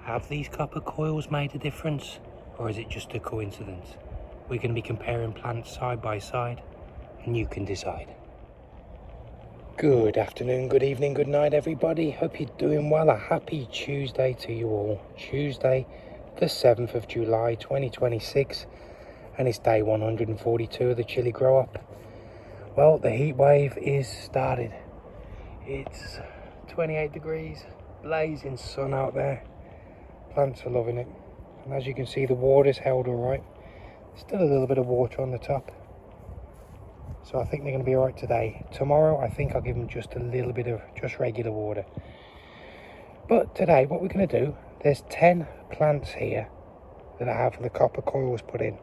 Have these copper coils made a difference, or is it just a coincidence? We're going to be comparing plants side by side, and you can decide. Good afternoon, good evening, good night everybody. Hope you're doing well. A happy Tuesday to you all. Tuesday the 7th of July 2026, and it's day 142 of the Chilli grow up. Well, the heat wave is started. It's 28 degrees, blazing sun out there. Plants are loving it, and as you can see, the water's held all right. Still a little bit of water on the top, so I think they're going to be all right today. Tomorrow I think I'll give them just a little bit of just regular water. But today what we're going to do, there's 10 plants here that I have the copper coils put in.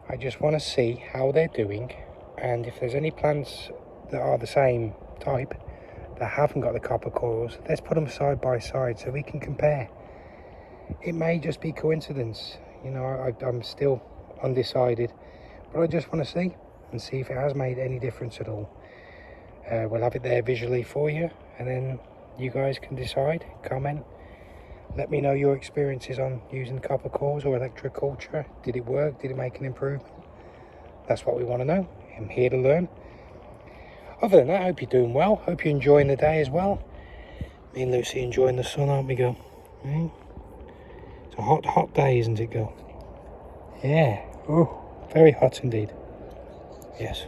I just want to see how they're doing, and if there's any plants that are the same type that haven't got the copper coils, let's put them side by side so we can compare. It may just be coincidence, you know, I'm still undecided, but I just want to see if it has made any difference at all. We'll have it there visually for you, and then you guys can decide. Comment, let me know your experiences on using copper coils or electroculture. Did it work? Did it make an improvement? That's what we want to know. I'm here to learn. Other than that, I hope you're doing well. Hope you're enjoying the day as well. Me and Lucy enjoying the sun, aren't we, girl? It's a hot day, isn't it, girl? Yeah. Oh, very hot indeed. Yes.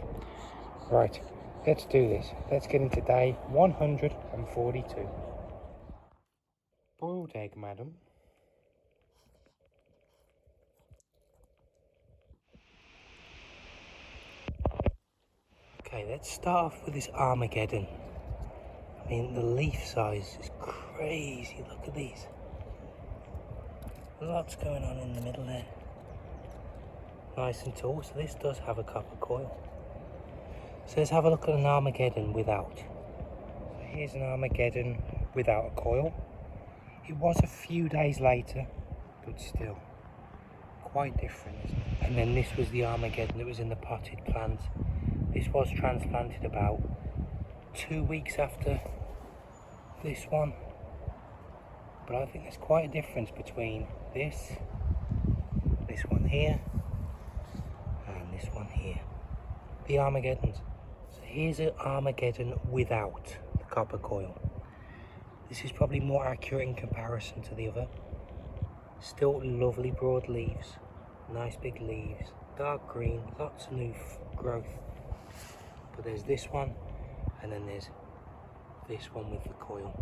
Right. Let's do this. Let's get into day 142. Boiled egg, madam. Okay, let's start off with this Armageddon. I mean, the leaf size is crazy. Look at these. Lots going on in the middle there. Nice and tall, so this does have a copper coil. So let's have a look at an Armageddon without. So here's an Armageddon without a coil. It was a few days later, but still quite different, isn't it? And then this was the Armageddon that was in the potted plant. This was transplanted about 2 weeks after this one. But I think there's quite a difference between this one here, and this one here. The Armageddons. So here's an Armageddon without the copper coil. This is probably more accurate in comparison to the other. Still lovely broad leaves, nice big leaves, dark green, lots of new growth. But there's this one, and then there's this one with the coil.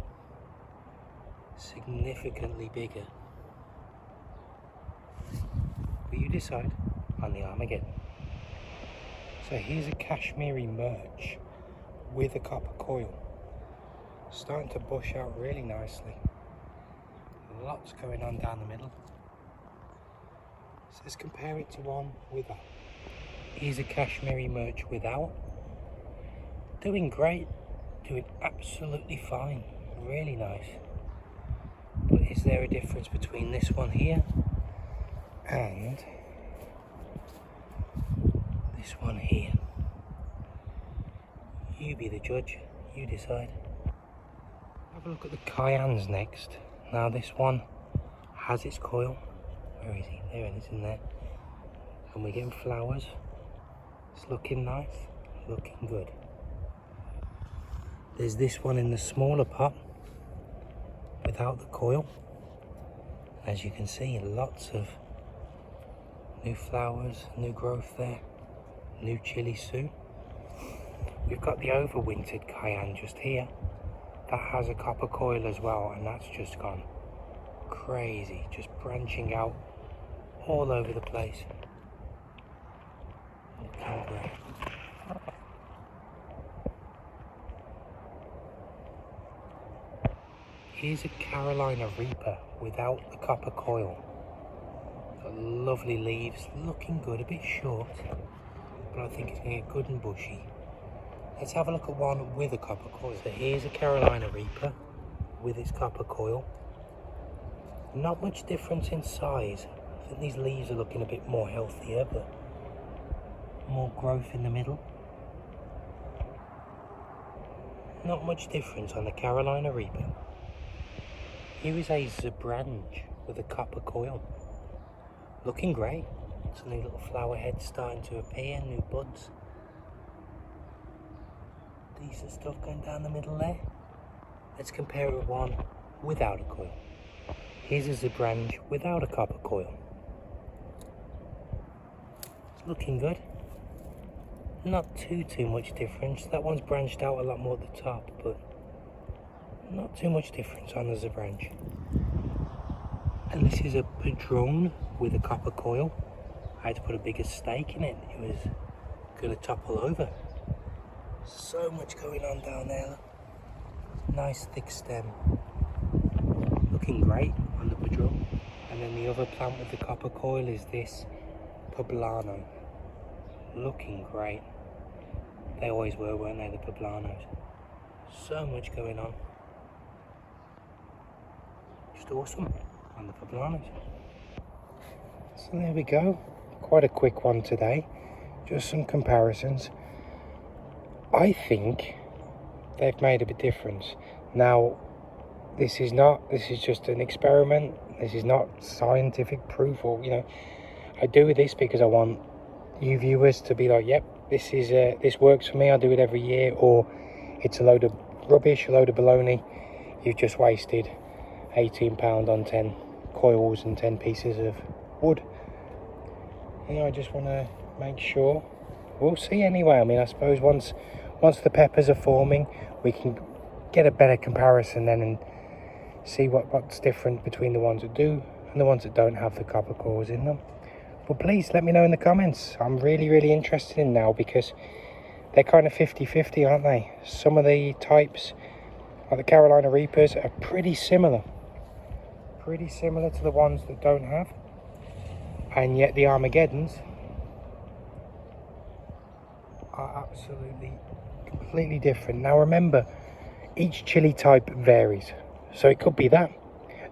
Significantly bigger. But you decide on the Armageddon. So here's a Kashmiri Mirch with a copper coil. Starting to bush out really nicely. Lots going on down the middle. So let's compare it to one without. Here's a Kashmiri Mirch without. Doing great. Doing absolutely fine. Really nice. But is there a difference between this one here and this one here? You be the judge, you decide. Have a look at the Cayennes next. Now this one has its coil. Where is he? There it is in there. And we're getting flowers. It's looking nice, looking good. There's this one in the smaller pot without the coil. As you can see, lots of new flowers, new growth there, new chili soon. We've got the overwintered Cayenne just here. That has a copper coil as well, and that's just gone crazy, just branching out all over the place. Looking great. Here's a Carolina Reaper without the copper coil. Got lovely leaves, looking good, a bit short, but I think it's going to get good and bushy. Let's have a look at one with a copper coil. So here's a Carolina Reaper with its copper coil. Not much difference in size. I think these leaves are looking a bit more healthier, but more growth in the middle. Not much difference on the Carolina Reaper. Here is a Zebrange with a copper coil. Looking great. Some new little flower heads starting to appear, new buds. Decent stuff going down the middle there. Let's compare it with one without a coil. Here's a Zebrange without a copper coil. It's looking good. Not too much difference. That one's branched out a lot more at the top, but not too much difference on the Zebrange. And this is a Padrón with a copper coil. I had to put a bigger stake in it. It was going to topple over. So much going on down there. Nice thick stem. Looking great on the Padrón. And then the other plant with the copper coil is this Poblano. Looking great. They always were, weren't they, the Poblanos? So much going on. Just awesome on the Poblanos. So there we go. Quite a quick one today. Just some comparisons. I think they've made a big difference. Now, this is just an experiment. This is not scientific proof, or, you know, I do this because I want you viewers to be like, yep, this works for me, I do it every year, or it's a load of rubbish, a load of baloney, you've just wasted £18 on 10 coils and 10 pieces of wood. You know, I just want to make sure. We'll see anyway. I mean, I suppose once the peppers are forming, we can get a better comparison then and see what's different between the ones that do and the ones that don't have the copper coils in them. But please let me know in the comments. I'm really interested in now, because they're kind of 50-50, aren't they? Some of the types, like the Carolina Reapers, are pretty similar to the ones that don't have. And yet the Armageddons are absolutely completely different. Now remember, each chili type varies. So it could be that.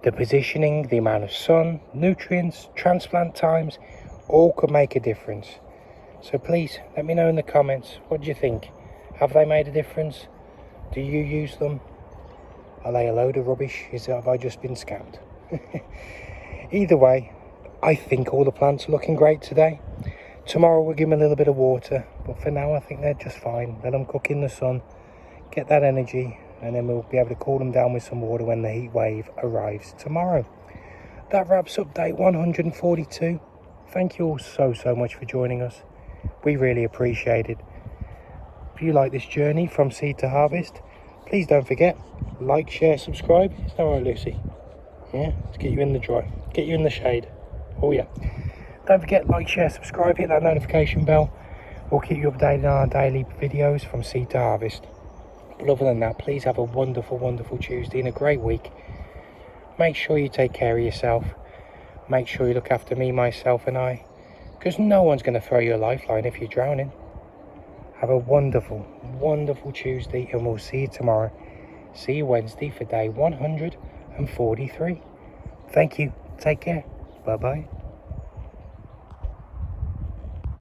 The positioning, the amount of sun, nutrients, transplant times, all could make a difference. So please let me know in the comments, what do you think? Have they made a difference? Do you use them? Are they a load of rubbish? Have I just been scammed? Either way, I think all the plants are looking great today. Tomorrow we'll give them a little bit of water, but for now I think they're just fine. Let them cook in the sun, get that energy, and then we'll be able to cool them down with some water when the heat wave arrives tomorrow. That wraps up day 142. Thank you all so much for joining us. We really appreciate it. If you like this journey from seed to harvest, please don't forget, like, share, subscribe. Is that right, Lucy? Yeah, let's get you in the dry, get you in the shade. Oh yeah. Don't forget, like, share, subscribe, hit that notification bell. We'll keep you updated on our daily videos from seed to harvest. But other than that, please have a wonderful Tuesday and a great week. Make sure you take care of yourself. Make sure you look after me, myself and I, because no one's going to throw you a lifeline if you're drowning. Have a wonderful Tuesday, and we'll see you tomorrow. See you Wednesday for day 143. Thank you. Take care. Bye-bye.